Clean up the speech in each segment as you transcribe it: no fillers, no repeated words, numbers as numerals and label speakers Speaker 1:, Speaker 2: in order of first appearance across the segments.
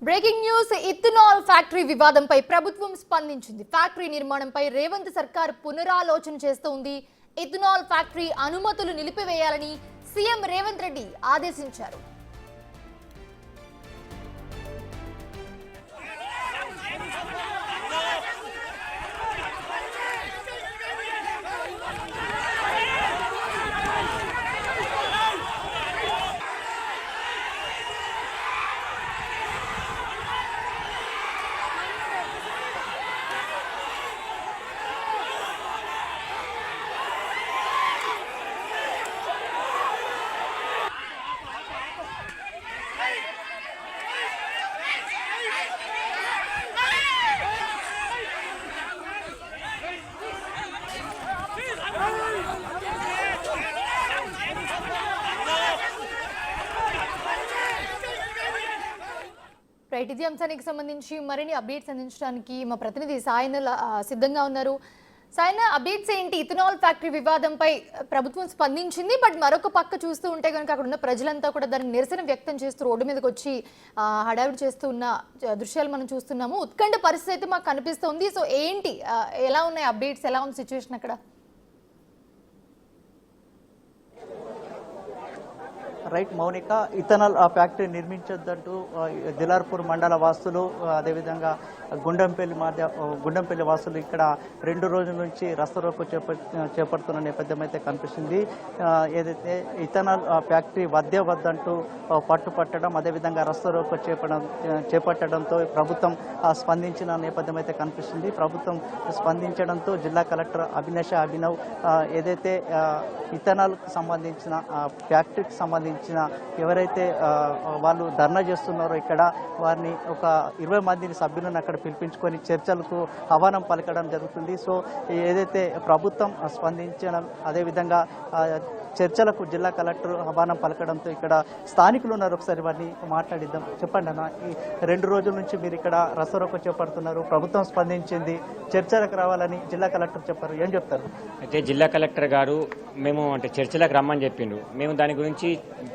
Speaker 1: Breaking news ethanol factory వివాదంపై ప్రభుత్వం స్పందించింది. ఫ్యాక్టరీ నిర్మాణంపై రేవంత్ సర్కార్ పునరాలోచన చేస్తోంది. ఇథనాల్ ఫ్యాక్టరీ అనుమతులు నిలిపివేయాలని సీఎం రేవంత్ రెడ్డి ఆదేశించారు. రైట్, ఇది అంశానికి సంబంధించి మరిన్ని అప్డేట్స్ అందించడానికి మా ప్రతినిధి సాయన సిద్ధంగా ఉన్నారు. సాయన, అప్డేట్స్ ఏంటి? ఇథనాల్ ఫ్యాక్టరీ వివాదంపై ప్రభుత్వం స్పందించింది, బట్ మరొక పక్క చూస్తూ ఉంటే కనుక అక్కడ ఉన్న ప్రజలంతా కూడా దాన్ని నిరసన వ్యక్తం చేస్తూ రోడ్డు మీదకి వచ్చి హడావిడి చేస్తూ ఉన్న దృశ్యాలు మనం చూస్తున్నాము. ఉత్కంఠ పరిస్థితి అయితే మాకు కనిపిస్తుంది. సో ఏంటి, ఎలా ఉన్నాయి అప్డేట్స్, ఎలా ఉంది సిచ్యువేషన్ అక్కడ?
Speaker 2: Right Mounika, ethanol factory నిర్మించొద్దంటూ Dilawarpur మండల వాసులు, అదేవిధంగా గుండంపల్లి వాసులు ఇక్కడ 2 రోజుల నుంచి రస్తారోకో చేపడుతున్న నేపథ్యం అయితే కనిపిస్తుంది. ఏదైతే ఇథనాల్ ఫ్యాక్టరీ వద్దంటూ పట్టుపట్టడం, అదేవిధంగా రస్తారోకో చేపట్టడంతో ప్రభుత్వం స్పందించిన నేపథ్యం అయితే కనిపిస్తుంది. ప్రభుత్వం స్పందించడంతో జిల్లా కలెక్టర్ అభినవ్ ఏదైతే ఇథనాల్కి సంబంధించిన ఫ్యాక్టరీకి సంబంధించిన ఎవరైతే వాళ్ళు ధర్నా చేస్తున్నారో ఇక్కడ వారిని ఒక 20 మందిని సభ్యులను అక్కడ పిలిపించుకొని చర్చలకు ఆహ్వానం పలకడం జరుగుతుంది. సో ఏదైతే ప్రభుత్వం స్పందించడం, అదేవిధంగా చర్చలకు జిల్లా కలెక్టర్ ఆహ్వానం పలకడంతో ఇక్కడ స్థానికులు ఉన్నారు. ఒకసారి వారిని మాట్లాడిద్దాం. చెప్పండి అన్న, ఈ 2 రోజుల నుంచి మీరు ఇక్కడ రస్తారోకో చేపడుతున్నారు, ప్రభుత్వం స్పందించింది, చర్చలకు రావాలని జిల్లా కలెక్టర్ చెప్పారు, ఏం చెప్తారు?
Speaker 3: అయితే జిల్లా కలెక్టర్ గారు మేము చర్చలకు రమ్మని చెప్పిండు. మేము దాని గురించి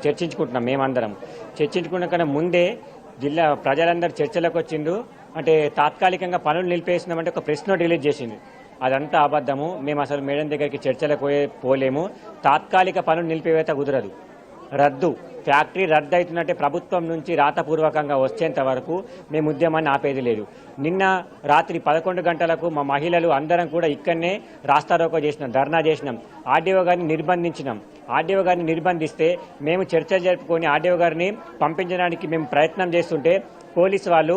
Speaker 3: చర్చించుకుంటున్నాం. మేమందరం చర్చించుకున్న కన్నా ముందే జిల్లా ప్రజలందరూ చర్చలకు వచ్చిండ్రు. తాత్కాలికంగా పనులు నిలిపేసినామంటే ఒక ప్రెస్ నోట్ రిలీజ్ చేసింది. అదంతా అబద్ధము. మేము అసలు మేడం దగ్గరికి చర్చలకు పోలేము. తాత్కాలిక పనులు నిలిపివేత కుదరదు. ఫ్యాక్టరీ రద్దు అవుతున్నట్టే ప్రభుత్వం నుంచి రాతపూర్వకంగా వచ్చేంత వరకు మేము ఉద్యమాన్ని ఆపేది లేదు. నిన్న రాత్రి 11 గంటలకు మా మహిళలు అందరం కూడా ఇక్కడనే రాస్తారోకో చేసినాం, ధర్నా చేసినాం. ఆర్డీఓ గారిని నిర్బంధించినాం. ఆర్డీఓ గారిని నిర్బంధిస్తే మేము చర్చలు జరుపుకొని ఆర్డీఓ గారిని పంపించడానికి మేము ప్రయత్నం చేస్తుంటే పోలీసు వాళ్ళు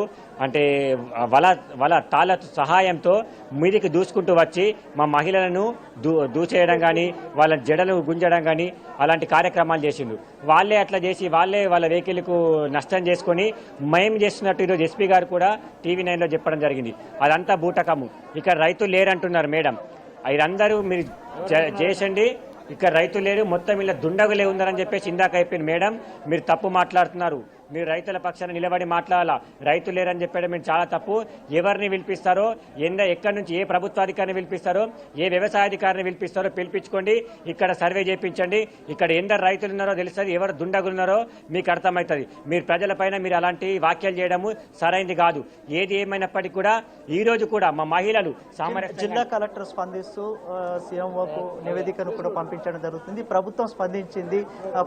Speaker 3: వాళ్ళ తాళ సహాయంతో మీదికి దూసుకుంటూ వచ్చి మా మహిళలను దూచేయడం కానీ, వాళ్ళ జడలు గుంజడం కానీ అలాంటి కార్యక్రమాలు చేసిండు. వాళ్ళే అట్లా చేసి వాళ్ళే వాళ్ళ వెహికల్కు నష్టం చేసుకొని మేము చేస్తున్నట్టు ఈరోజు ఎస్పీ గారు కూడా TV9లో చెప్పడం జరిగింది. అదంతా బూటకము. ఇక్కడ రైతులు లేరంటున్నారు మేడం. ఇదందరూ మీరు చేసండి. ఇక్కడ రైతులు లేరు, మొత్తం ఇలా దుండగులే ఉన్నారని చెప్పేసి ఇందాక అయిపోయింది. మేడం మీరు తప్పు మాట్లాడుతున్నారు. మీరు రైతుల పక్షాన నిలబడి మాట్లాడాలా. రైతులు లేరని చెప్పడం మీరు చాలా తప్పు. ఎవరిని పిలిపిస్తారో, ఎక్కడి నుంచి ఏ ప్రభుత్వాధికారిని పిలిపిస్తారో, ఏ వ్యవసాయాధికారిని పిలిపిస్తారో పిలిపించుకోండి. ఇక్కడ సర్వే చేయించండి. ఇక్కడ ఎందరు రైతులు ఉన్నారో తెలుస్తుంది, ఎవరు దుండగులున్నారో మీకు అర్థమవుతుంది. మీరు ప్రజలపైన మీరు అలాంటి వ్యాఖ్యలు చేయడము సరైనది కాదు. ఏది ఏమైనప్పటికీ కూడా ఈ రోజు కూడా మా మహిళలు
Speaker 2: జిల్లా కలెక్టర్ స్పందిస్తూ సీఎంఓకు నివేదికను కూడా పంపించడం జరుగుతుంది. ప్రభుత్వం స్పందించింది.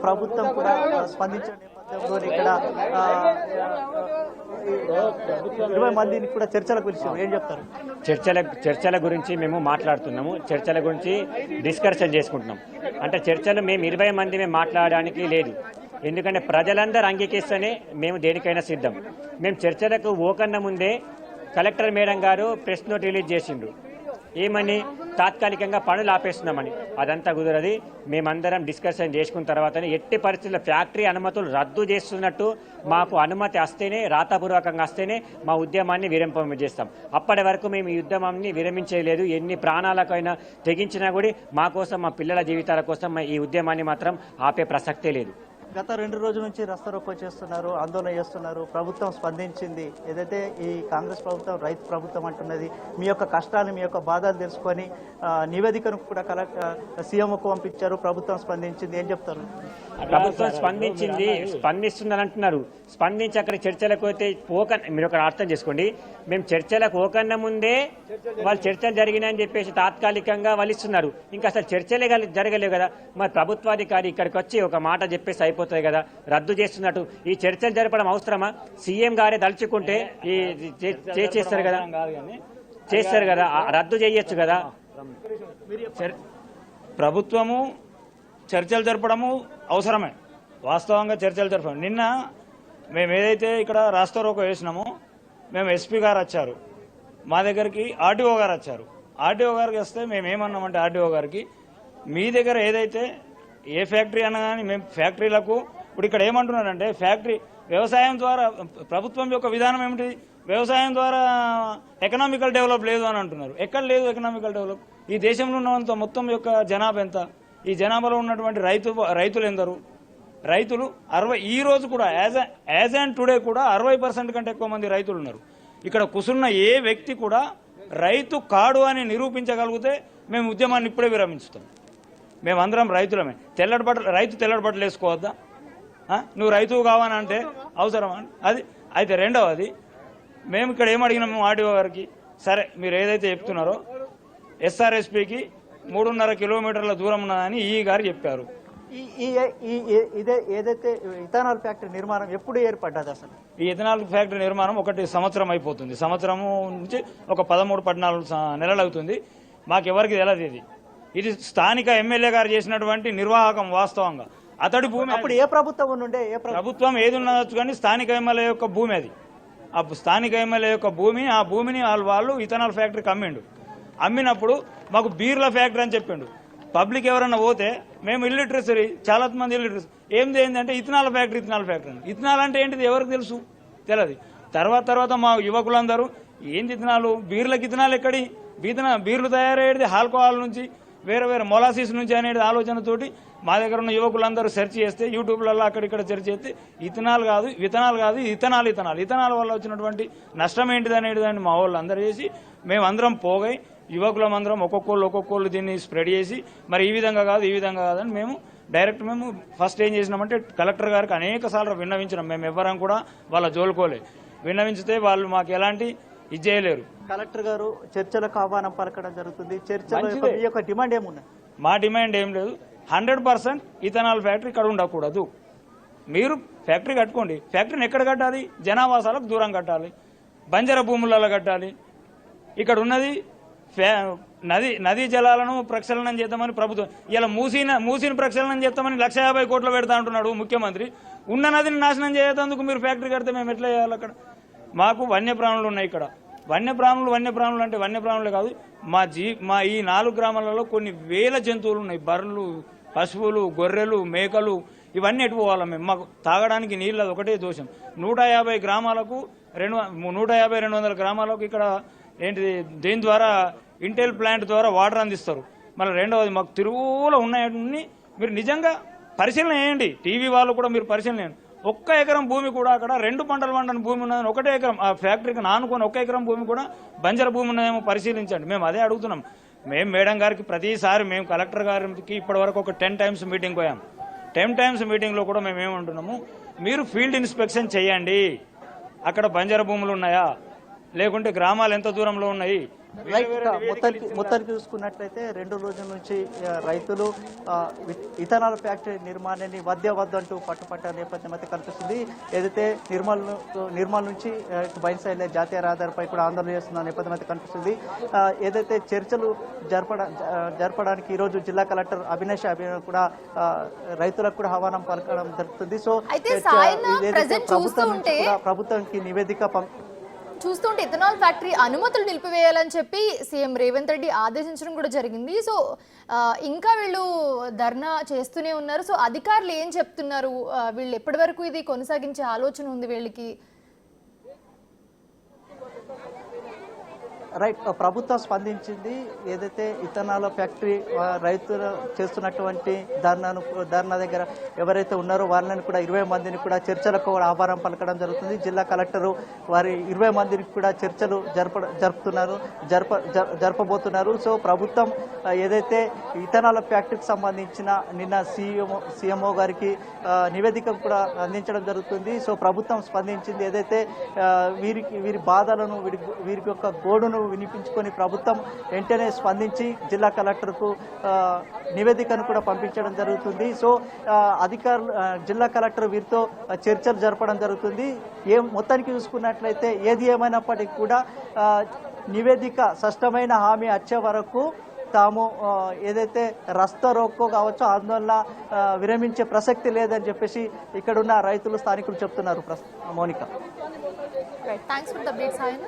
Speaker 2: ప్రభుత్వం కూడా స్పందించిన నేపథ్యంలో ఇక్కడ 20 మందిని కూడా చర్చలకు పిలిచారు, ఏం చెప్తారు?
Speaker 3: చర్చల గురించి మేము మాట్లాడుతున్నాము. చర్చల గురించి డిస్కషన్ చేసుకుంటున్నాం. చర్చలు మేము 20 మంది మేము మాట్లాడడానికి లేదు. ఎందుకంటే ప్రజలందరూ అంగీకరిస్తేనే మేము దేనికైనా సిద్ధం. మేము చర్చలకు ఓకన్నా ముందే కలెక్టర్ మేడం గారు ప్రెస్ నోట్ రిలీజ్ చేసిండ్రు. ఏమని? తాత్కాలికంగా పనులు ఆపేస్తున్నామని. అదంతా కుదరది. మేమందరం డిస్కషన్ చేసుకున్న తర్వాతనే ఎట్టి పరిస్థితుల్లో ఫ్యాక్టరీ అనుమతులు రద్దు చేస్తున్నట్టు మాకు అనుమతి వస్తేనే, రాతపూర్వకంగా వస్తేనే మా ఉద్యమాన్ని విరమింపజేస్తాం. అప్పటి వరకు మేము ఈ ఉద్యమాన్ని విరమించలేదు. ఎన్ని ప్రాణాలకైనా తెగించినా కూడా మా కోసం, మా పిల్లల జీవితాల కోసం ఈ ఉద్యమాన్ని మాత్రం ఆపే ప్రసక్తే లేదు.
Speaker 2: గత 2 రోజుల నుంచి రస్తారోకో చేస్తున్నారు, ఆందోళన చేస్తున్నారు. ప్రభుత్వం స్పందించింది. ఏదైతే ఈ కాంగ్రెస్ ప్రభుత్వం రైతు ప్రభుత్వం అంటున్నది, మీ యొక్క కష్టాలు, మీ యొక్క బాధలు తెలుసుకొని నివేదికను కూడా సీఎంకు పంపించారు, ప్రభుత్వం స్పందించింది, ఏం చెప్తారు?
Speaker 3: ప్రభుత్వం స్పందిస్తుందని అంటున్నారు. స్పందించి అక్కడ చర్చలకు పోతే మీరు ఒక అర్థం చేసుకోండి, మేము చర్చలకు పోకన్నా ముందే వాళ్ళు చర్చలు జరిగినాయని చెప్పేసి తాత్కాలికంగా వాళ్ళు ఇస్తున్నారు. ఇంకా అసలు చర్చలే జరగలేవు కదా. మరి ప్రభుత్వాధికారి ఇక్కడికి వచ్చి ఒక మాట చెప్పేసి అయిపోతుంది కదా, రద్దు చేస్తున్నట్టు. ఈ చర్చలు జరపడం అవసరమా? సీఎం గారే దలుచుకుంటే చేస్తారు కదా, రద్దు చేయొచ్చు కదా.
Speaker 4: ప్రభుత్వము చర్చలు జరపడము అవసరమే, వాస్తవంగా చర్చలు జరపడం. నిన్న మేము ఏదైతే ఇక్కడ రాస్తా రోకో వేసినామో, మేము ఎస్పీ గారు వచ్చారు మా దగ్గరికి, ఆర్టీఓ గారు వచ్చారు. ఆర్టీఓ గారికి వస్తే మేము ఏమన్నామంటే ఆర్టీఓ గారికి, మీ దగ్గర ఏదైతే ఏ ఫ్యాక్టరీ అన్నా కానీ మేము ఫ్యాక్టరీలకు ఇప్పుడు ఇక్కడ ఏమంటున్నారంటే ఫ్యాక్టరీ వ్యవసాయం ద్వారా ప్రభుత్వం యొక్క విధానం ఏమిటి, వ్యవసాయం ద్వారా ఎకనామికల్ డెవలప్ లేదు అని అంటున్నారు. ఎక్కడ లేదు ఎకనామికల్ డెవలప్? ఈ దేశంలో ఉన్నంత మొత్తం యొక్క జనాభా ఎంత? ఈ జనాభాలో ఉన్నటువంటి రైతులు ఎందరు? రైతులు 60, ఈ రోజు కూడా యాజ్ అండ్ టుడే కూడా 60% కంటే ఎక్కువ మంది రైతులు ఉన్నారు. ఇక్కడ కూర్చున్న ఏ వ్యక్తి కూడా రైతు కాడు అని నిరూపించగలిగితే మేము ఉద్యమాన్ని ఇప్పుడే విరమించుతాం. మేమందరం రైతులమే. రైతు తెల్లటి బట్టలు వేసుకోవద్దా? నువ్వు రైతువు కావాలంటే అవసరమా? అది అయితే రెండవది, మేము ఇక్కడ ఏమడిగినాము ఆర్డీఓ గారికి, సరే మీరు ఏదైతే చెప్తున్నారో ఎస్ఆర్ఎస్పీకి 3.5 కిలోమీటర్ల దూరం ఉన్నదని ఈ గారు చెప్పారు.
Speaker 2: ఇదే ఏదైతే ఇథనాల్ ఫ్యాక్టరీ నిర్మాణం ఎప్పుడు ఏర్పడ్డది? అసలు
Speaker 4: ఈ ఇథనాల్ ఫ్యాక్టరీ నిర్మాణం 1 సంవత్సరం అయిపోతుంది. సంవత్సరము నుంచి ఒక 13-14 నెలలు అవుతుంది. మాకెవరికి తెలియదు. ఇది స్థానిక ఎమ్మెల్యే గారు చేసినటువంటి నిర్వాహకం. వాస్తవంగా అతడి భూమి.
Speaker 2: అప్పుడు ఏ ప్రభుత్వం ఉండే?
Speaker 4: ప్రభుత్వం ఏది ఉండవచ్చు కానీ స్థానిక ఎమ్మెల్యే యొక్క భూమి అది. ఆ స్థానిక ఎమ్మెల్యే యొక్క భూమి, ఆ భూమిని వాళ్ళు ఇథనాల్ ఫ్యాక్టరీకి అమ్మిండు. అమ్మినప్పుడు మాకు బీర్ల ఫ్యాక్టరీ అని చెప్పిండు. పబ్లిక్ ఎవరన్నా పోతే మేము ఇల్లిటరసీ, చాలా మంది ఇల్లిటరసీ ఏంటంటే ఇథనాల్ ఫ్యాక్టరీ అని. ఇథనాల్ అంటే ఏంటిది ఎవరికి తెలుసు? తెలియదు. తర్వాత మా యువకులందరూ ఏంది ఇథనాలు, బీర్లకు ఇథనాల్ ఎక్కడి? బీర్లు తయారయ్యేది ఆల్కహాల్ నుంచి, వేరే మొలాసిస్ నుంచి అనేది ఆలోచనతోటి మా దగ్గర ఉన్న యువకులందరూ సెర్చ్ చేస్తే, యూట్యూబ్లలో అక్కడిక్కడ సెర్చ్ చేస్తే ఇథనాల్ కాదు ఇథనాల్ వల్ల వచ్చినటువంటి నష్టం ఏంటిది అనేది దాన్ని మా వాళ్ళు అందరూ చేసి మేమందరం పోగై యువకులమందరం ఒక్కొక్కళ్ళు దీన్ని స్ప్రెడ్ చేసి మరి ఈ విధంగా కాదని మేము ఫస్ట్ ఏం చేసినామంటే కలెక్టర్ గారికి అనేక సార్లు విన్నవించినాం. మేము ఎవ్వరం కూడా వాళ్ళ జోలుకోలే. విన్నవించితే వాళ్ళు మాకు ఎలాంటి ఇది చేయలేరు.
Speaker 2: కలెక్టర్ గారు చర్చలకు ఆహ్వానం పలకడం జరుగుతుంది. చర్చల యొక్క డిమాండ్ ఏమున్నాయి?
Speaker 4: మా డిమాండ్ ఏం లేదు. 100% ఇథనాల్ ఫ్యాక్టరీ ఇక్కడ ఉండకూడదు. మీరు ఫ్యాక్టరీ కట్టుకోండి. ఫ్యాక్టరీని ఎక్కడ కట్టాలి? జనావాసాలకు దూరం కట్టాలి, బంజర భూములలో కట్టాలి. ఇక్కడ ఉన్నది నదీ జలాలను ప్రక్షాళనం చేద్దామని ప్రభుత్వం ఇలా మూసిన ప్రక్షాళనం చేద్దామని 150 కోట్లు పెడతా అంటున్నాడు ముఖ్యమంత్రి. ఉన్న నదిని నాశనం చేయడానికి మీరు ఫ్యాక్టరీ కడితే మేము ఎట్లా చేయాలి? అక్కడ మాకు వన్యప్రాణులు ఉన్నాయి. ఇక్కడ వన్యప్రాణులు అంటే వన్యప్రాణులే కాదు, మా ఈ 4 గ్రామాలలో కొన్ని వేల జంతువులు ఉన్నాయి. బర్రెలు, పశువులు, గొర్రెలు, మేకలు, ఇవన్నీ ఎటు పోవాలి మేము? మాకు తాగడానికి నీళ్ళు అది ఒకటే దోషం. 150 గ్రామాలకు 200 గ్రామాలకు ఇక్కడ ఏంటిది దీని ద్వారా ఇంటెల్ ప్లాంట్ ద్వారా వాటర్ అందిస్తారు. మళ్ళీ రెండవది మాకు తిరుగులో ఉన్నాయని మీరు నిజంగా పరిశీలన చేయండి. టీవీ వాళ్ళు కూడా మీరు పరిశీలన చేయండి. 1 ఎకరం భూమి కూడా అక్కడ 2 పంటలు పండని భూమి ఉన్నదని 1 ఎకరం ఆ ఫ్యాక్టరీకి నానుకొని 1 ఎకరం భూమి కూడా బంజర భూమి ఉన్నదేమో పరిశీలించండి. మేము అదే అడుగుతున్నాం. మేము మేడం గారికి ప్రతిసారి మేము కలెక్టర్ గారికి ఇప్పటివరకు ఒక 10 times మీటింగ్ పోయాం. 10 times మీటింగ్లో కూడా మేము ఏమంటున్నాము, మీరు ఫీల్డ్ ఇన్స్పెక్షన్ చేయండి. అక్కడ బంజర భూములు ఉన్నాయా, లేకుంటే గ్రామాలు ఎంత దూరంలో ఉన్నాయి?
Speaker 2: మొత్తానికి చూసుకున్నట్లయితే 2 రోజుల నుంచి రైతులు ఇథనాల్ ఫ్యాక్టరీ నిర్మాణాన్ని వద్దంటూ పట్టుపట్ట నేపథ్యం అయితే కనిపిస్తుంది. ఏదైతే నిర్మల్ నుంచి బైన్సైడ్ జాతీయ రహదారిపై కూడా ఆందోళన చేస్తున్న నేపథ్యం అయితే కనిపిస్తుంది. ఏదైతే చర్చలు జరపడానికి ఈరోజు జిల్లా కలెక్టర్ అభినేష్ కూడా రైతులకు కూడా ఆహ్వానం పలకడం జరుగుతుంది. సో ప్రభుత్వానికి నివేదిక
Speaker 1: చూస్తుంటే ఇథనాల్ ఫ్యాక్టరీ అనుమతులు నిలిపివేయాలని చెప్పి సీఎం రేవంత్ రెడ్డి ఆదేశించడం కూడా జరిగింది. సో ఇంకా వీళ్ళు ధర్నా చేస్తూనే ఉన్నారు. సో అధికారులు ఏం చెప్తున్నారు? వీళ్ళు ఎప్పటి వరకు ఇది కొనసాగించే ఆలోచన ఉంది వీళ్ళకి?
Speaker 2: రైట్, ప్రభుత్వం స్పందించింది. ఏదైతే ఇథనాల్ ఫ్యాక్టరీ రైతులు చేస్తున్నటువంటి ధర్నా దగ్గర ఎవరైతే ఉన్నారో వాళ్ళని కూడా 20 మందిని కూడా చర్చలకు కూడా ఆహ్వానం పలకడం జరుగుతుంది. జిల్లా కలెక్టరు వారి 20 మందిని కూడా చర్చలు జరపబోతున్నారు. సో ప్రభుత్వం ఏదైతే ఇథనాల్ ఫ్యాక్టరీకి సంబంధించిన నిన్న సీఎంఓ గారికి నివేదిక కూడా అందించడం జరుగుతుంది. సో ప్రభుత్వం స్పందించింది. ఏదైతే వీరి బాధలను వీరి యొక్క గోడును వినిపించుకొని ప్రభుత్వం వెంటనే స్పందించి జిల్లా కలెక్టర్కు నివేదికను కూడా పంపించడం జరుగుతుంది. సో జిల్లా కలెక్టర్ వీరితో చర్చలు జరపడం జరుగుతుంది. మొత్తానికి చూసుకున్నట్లయితే ఏది ఏమైనప్పటికీ కూడా నివేదిక స్పష్టమైన హామీ వచ్చే వరకు తాము ఏదైతే రస్తా రోకో కావచ్చు ఆందోళన విరమించే ప్రసక్తి లేదని చెప్పేసి ఇక్కడున్న రైతులు స్థానికులు చెప్తున్నారు. Mounika,
Speaker 1: thanks for the update Sayanna.